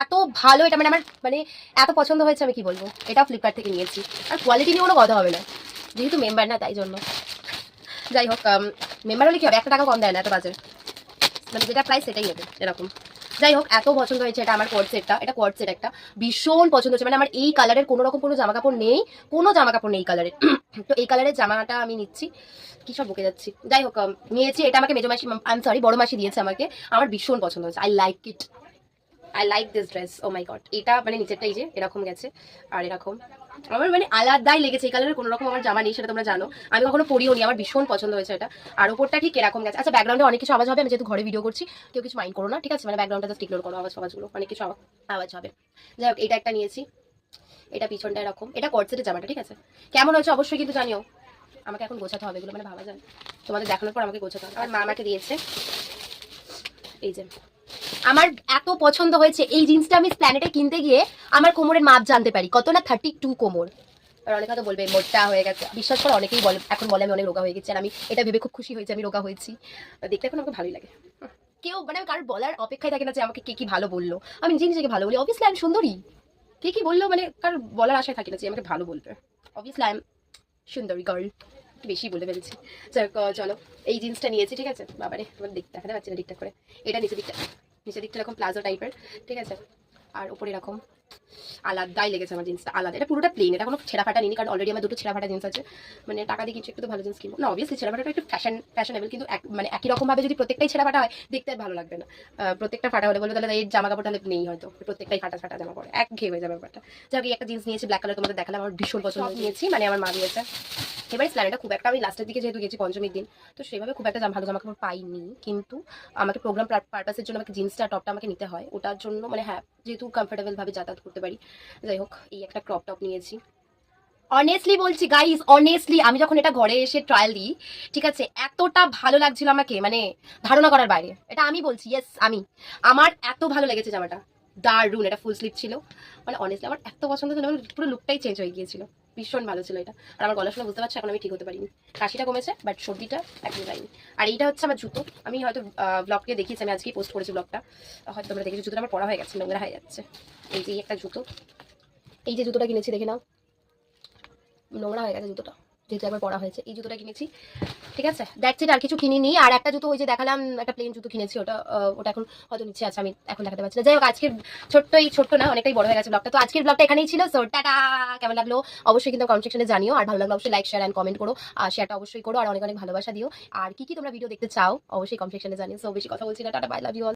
এত ভালো এটা, মানে আমার মানে এত পছন্দ হয়েছে, আমি কি বলবো। এটাও ফ্লিপকার্ট থেকে নিয়েছি, আর কোয়ালিটি নিয়ে কোনো কথা হবে না, যেহেতু মেম্বার না তাই জন্য। যাই হোক, মেম্বার হলে কি হবে, 1 টাকা কম দেয় না, এত বাজে, মানে যেটা প্রাইস সেটাই নেবে এরকম। যাই হোক, এত পছন্দ হয়েছে এটা আমার কোয়ার্ড সেটটা, এটা কোয়ার্ড সেট একটা ভীষণ পছন্দ হচ্ছে। মানে আমার এই কালারের কোনো রকম কোনো জামা কাপড় নেই, কোনো জামা কাপড় নেই এই কালারের। তো এই কালারের জামাটা আমি নিচ্ছি, কি সব বকে যাচ্ছি। যাই হোক, নিয়েছি এটা, আমাকে মেজো মাসি, আই এম সরি, বড় মাসি দিয়েছে আমাকে। আমার ভীষণ পছন্দ হয়েছে, I like it, I like this dress, oh my God. এটা মানে নিচেরটা এই যে এরকম গেছে, আর এরকম আমার মানে আলাদাই লেগেছে। এই কালারের কোনো রকম আমার জামা নেই, সেটা তোমরা জানো, আমি কখনো পরিও নি, আমার ভীষণ পছন্দ হয়েছে এটা। আর ওপরটা ঠিক এরকম গেছে। আচ্ছা, ব্যাকগ্রাউন্ডে অনেক কিছু আওয়াজ হবে, আমি যেহেতু ঘরে ভিডিও করছি, কেউ কিছু মাইন্ড করো না, ঠিক আছে? মানে ব্যাকগ্রাউন্ডটা জাস্ট ইগনোর করো, আওয়াজগুলো, অনেক কিছু আওয়াজ হবে। যাই হোক, এটা একটা নিয়েছি, এটা পিছনটা এরকম, এটা কর্ডসেটের জামাটা, ঠিক আছে? কেমন হয়েছে অবশ্যই কিন্তু জানিও। আমাকে এখন গোছাতে হবে এগুলো, মানে ভাবা যায়, তোমাদের দেখানোর পর আমাকে গোছাতে হবে। আমার মা আমাকে দিয়েছে এই যে, আমার এত পছন্দ হয়েছে এই জিন্সটা, আমি প্ল্যানেটে কিনতে গিয়ে আমার কোমরের মাপ জানতে পারি, কত না 32 কোমর। আর অনেকে তো বলবে মোটা হয়ে গেছে, বিশ্বাস করে অনেকেই বলে, এখন বলে আমি অনেক রোগা হয়ে গেছি, আর আমি এটা ভেবে খুব খুশি হয়েছি আমি রোগা হয়েছি। দেখতে এখন আমাকে ভালোই লাগে। কেউ মানে কারোর বলার অপেক্ষায় থাকে না যে আমাকে কে কি ভালো বললো, আমি নিজে নিজেকে ভালো বলি, অবভিয়াসলি আমি সুন্দরী, কে কি বললো মানে কারোর বলার আশায় থাকি না যে আমাকে ভালো বলবে, অবভিয়াসলি আই এম সুন্দরী গার্ল, একটু বেশি বলে ফেলেছি। চলো, এই জিন্সটা নিয়েছি, ঠিক আছে? বাবারে, তোমার দেখাতে পারছি না ঠিকঠাক করে। এটা নিচের দিকটা এরকম প্লাজো টাইপের, ঠিক আছে? আর উপরে এরকম আলাদাই লেগেছে আমার জিন্সটা, আলাদা। এটা পুরোটা প্লেন, এটা কোনো ছেঁড়া ফাটা নেই, কারণ অলরেডি আমার 2টো ছেঁড়া ফাটা জিন্স আছে। মানে টাকা দিয়ে কিছু একটু তো ভালো জিন্স কিনবো না, অবভিয়াসলি ছেঁড়া ফাটাটা একটু ফ্যাশনেবল, কিন্তু মানে একই রকম ভাবে যদি প্রত্যেকটাই ছেঁড়া ফাটা হয়, দেখতে আর ভালো লাগবে না। প্রত্যেকটা ফাটা হলে বলবো তাহলে এই জামা কাপড় তাহলে নেই, হয়তো প্রত্যেকটাই ফাটা ফাটা জামা পড়ে, এক ঘেয়ে হয়ে যাবে ব্যাপারটা। যাই হোক, একটা জিন্স নিয়েছি ব্ল্যাক কালার, তোমাদের দেখালাম, আমার ভীষণ পছন্দ নিয়েছি, মানে আমার মা দিয়েছে। এবারে স্ল্যানেটা খুব একটা, আমি লাস্টের দিকে যেহেতু গেছি পঞ্চমীর দিন, তো সেভাবে খুব একটা ভালো জামা কাপড় পাইনি, কিন্তু আমাকে প্রোগ্রাম পারপাসের জন্য আমাকে জিন্সটা টপটা আমাকে নিতে হয়, ওটার জন্য মানে হ্যাঁ, যেহেতু কমফোর্টেবল ভাবে যাতায়াত করতে পারি। যাই হোক, এই একটা ক্রপ টপ নিয়েছি। অনেস্টলি বলছি গাইস, অনেস্টলি আমি যখন এটা ঘরে এসে ট্রায়াল দিই, ঠিক আছে, এতটা ভালো লাগছিল আমাকে, মানে ধারণা করার বাইরে। এটা আমি বলছি, ইয়েস আমি, আমার এত ভালো লেগেছে জামাটা, দারুন। এটা ফুল স্লিভ ছিল, মানে অনেস্টলি আমার এত পছন্দ ছিল, আমার পুরো লুকটাই চেঞ্জ হয়ে গিয়েছিল, ভীষণ ভালো ছিল এটা। আর আমার গলা শুনে বুঝতে পারছি এখন আমি ঠিক হতে পারিনি, কাশিটা কমেছে বাট সর্দিটা একদম যায়নি। আর এইটা হচ্ছে আমার জুতো, আমি হয়তো ব্লগকে দেখিয়েছি, আমি আজকেই পোস্ট করেছি ব্লগটা, হয়তো তোমরা দেখেছি। জুতোটা আমার পড়া হয়ে গেছে, নোংরা হয়ে যাচ্ছে। এই যে একটা জুতো, এই যে জুতোটা কিনেছি দেখে নাও, নোংরা হয়ে গেছে জুতোটা, যেহেতু একবার পড়া হয়েছে। এই জুতোটা কিনেছি, ঠিক আছে? দ্যাটস ইট, আর কিছু কিনিনি। আর একটা জুতো ওই যে দেখালাম, একটা প্লেন জুতো কিনেছি, ওটা এখন হয়তো নিচে আছে, আমি এখন দেখাতে পারছি না। যাই হোক, আজকের ছোট্ট না, অনেকটাই বড় হয়ে গেছে ব্লগটা। তো আজকের ব্লগটা এখানেই ছিল, সো টাটা। কেমন লাগলো অবশ্যই কিন্তু কমেন্ট সেকশনে জানিও, আর ভালো লাগলো অবশ্যই লাইক শেয়ার এন্ড কমেন্ট করো, আর শেয়ারটা অবশ্যই করো, আর অনেক অনেক ভালোবাসা দিও। আর কি কি তোমরা ভিডিও দেখতে চাও অবশ্যই কমেন্ট সেকশনে জানিও। সো বেশি কথা বলছি না, tata, bye, love you all.